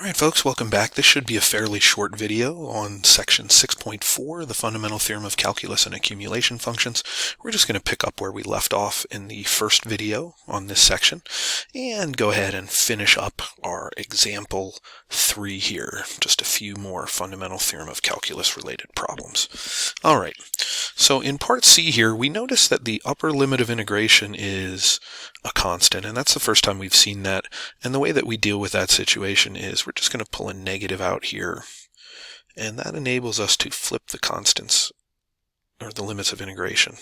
Alright folks, welcome back. This should be a fairly short video on section 6.4, the Fundamental Theorem of Calculus and Accumulation Functions. We're just going to pick up where we left off in the first video on this section and go ahead and finish up our example 3 here. Just a few more Fundamental Theorem of Calculus related problems. Alright, so in part C here, we notice that the upper limit of integration is a constant, and that's the first time we've seen that. And the way that we deal with that situation is we're just going to pull a negative out here, and that enables us to flip the constants, or the limits of integration.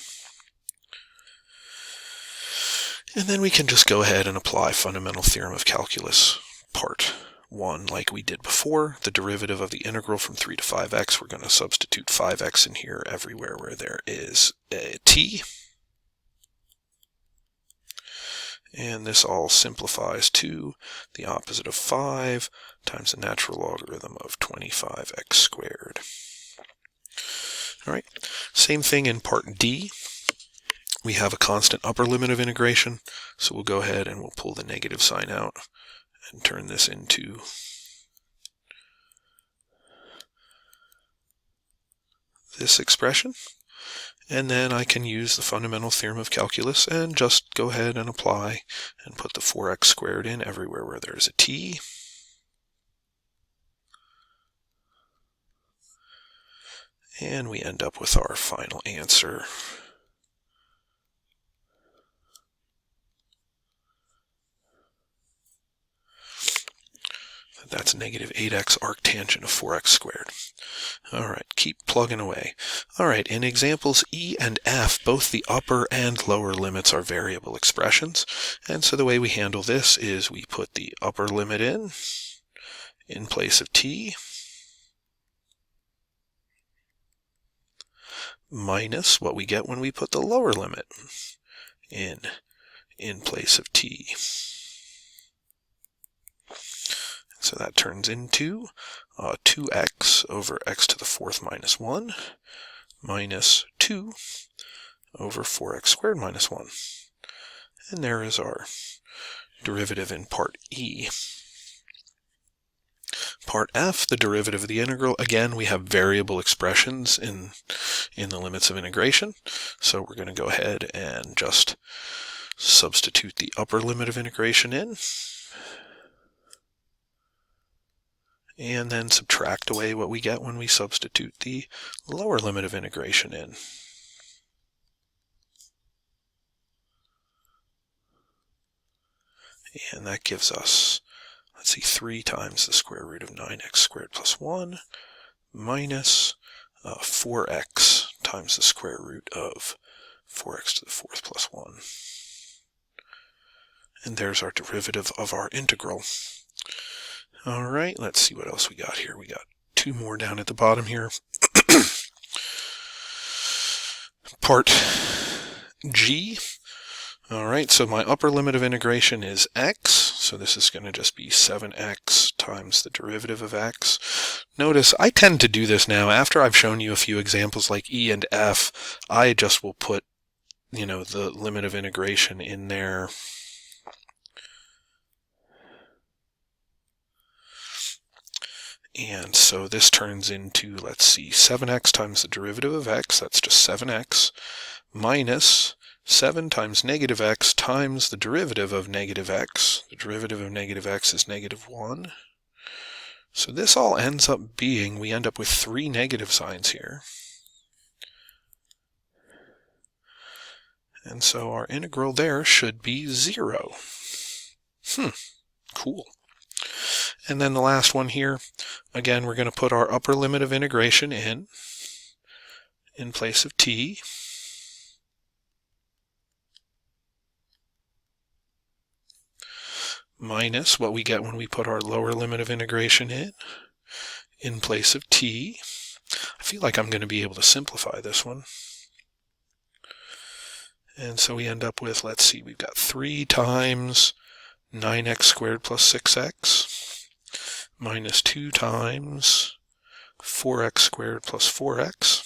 And then we can just go ahead and apply Fundamental Theorem of Calculus Part 1 like we did before. The derivative of the integral from 3 to 5x, we're going to substitute 5x in here everywhere where there is a t. And this all simplifies to the opposite of 5 times the natural logarithm of 25x squared. All right, same thing in part D. We have a constant upper limit of integration, so we'll go ahead and we'll pull the negative sign out and turn this into this expression. And then I can use the Fundamental Theorem of Calculus and just go ahead and apply and put the 4x squared in everywhere where there's a t. And we end up with our final answer. That's negative 8x arctangent of 4x squared. All right, keep plugging away. All right, in examples E and F, both the upper and lower limits are variable expressions. And so the way we handle this is we put the upper limit in place of t, minus what we get when we put the lower limit in place of t. So that turns into 2x over x to the 4th minus 1 minus 2 over 4x squared minus 1. And there is our derivative in part E. Part F, the derivative of the integral. Again, we have variable expressions in the limits of integration. So we're going to go ahead and just substitute the upper limit of integration in, and then subtract away what we get when we substitute the lower limit of integration in. And that gives us, let's see, 3 times the square root of 9x squared plus 1 minus 4x times the square root of 4x to the 4th plus 1. And there's our derivative of our integral. All right, let's see what else we got here. We got 2 more down at the bottom here. Part G. All right, so my upper limit of integration is x, so this is going to just be 7x times the derivative of x. Notice I tend to do this now. After I've shown you a few examples like E and F, I just will put, the limit of integration in there. And so this turns into, let's see, 7x times the derivative of x, that's just 7x, minus 7 times negative x times the derivative of negative x. The derivative of negative x is negative 1. So this all ends up being, we end up with 3 negative signs here. And so our integral there should be 0. Cool. And then the last one here, again, we're going to put our upper limit of integration in place of t. Minus what we get when we put our lower limit of integration in place of t. I feel like I'm going to be able to simplify this one. And so we end up with, let's see, we've got 3 times 9x squared plus 6x. Minus 2 times 4x squared plus 4x,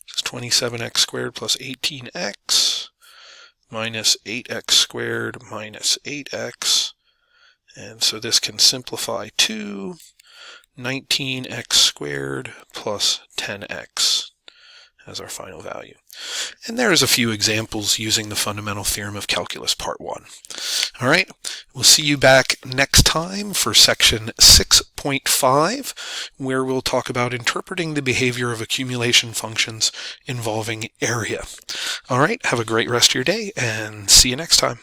which is 27x squared plus 18x, minus 8x squared minus 8x, And so this can simplify to 19x squared plus 10x as our final value. And there's a few examples using the Fundamental Theorem of Calculus Part 1. All right, we'll see you back next time for section 6.5, where we'll talk about interpreting the behavior of accumulation functions involving area. All right, have a great rest of your day and see you next time.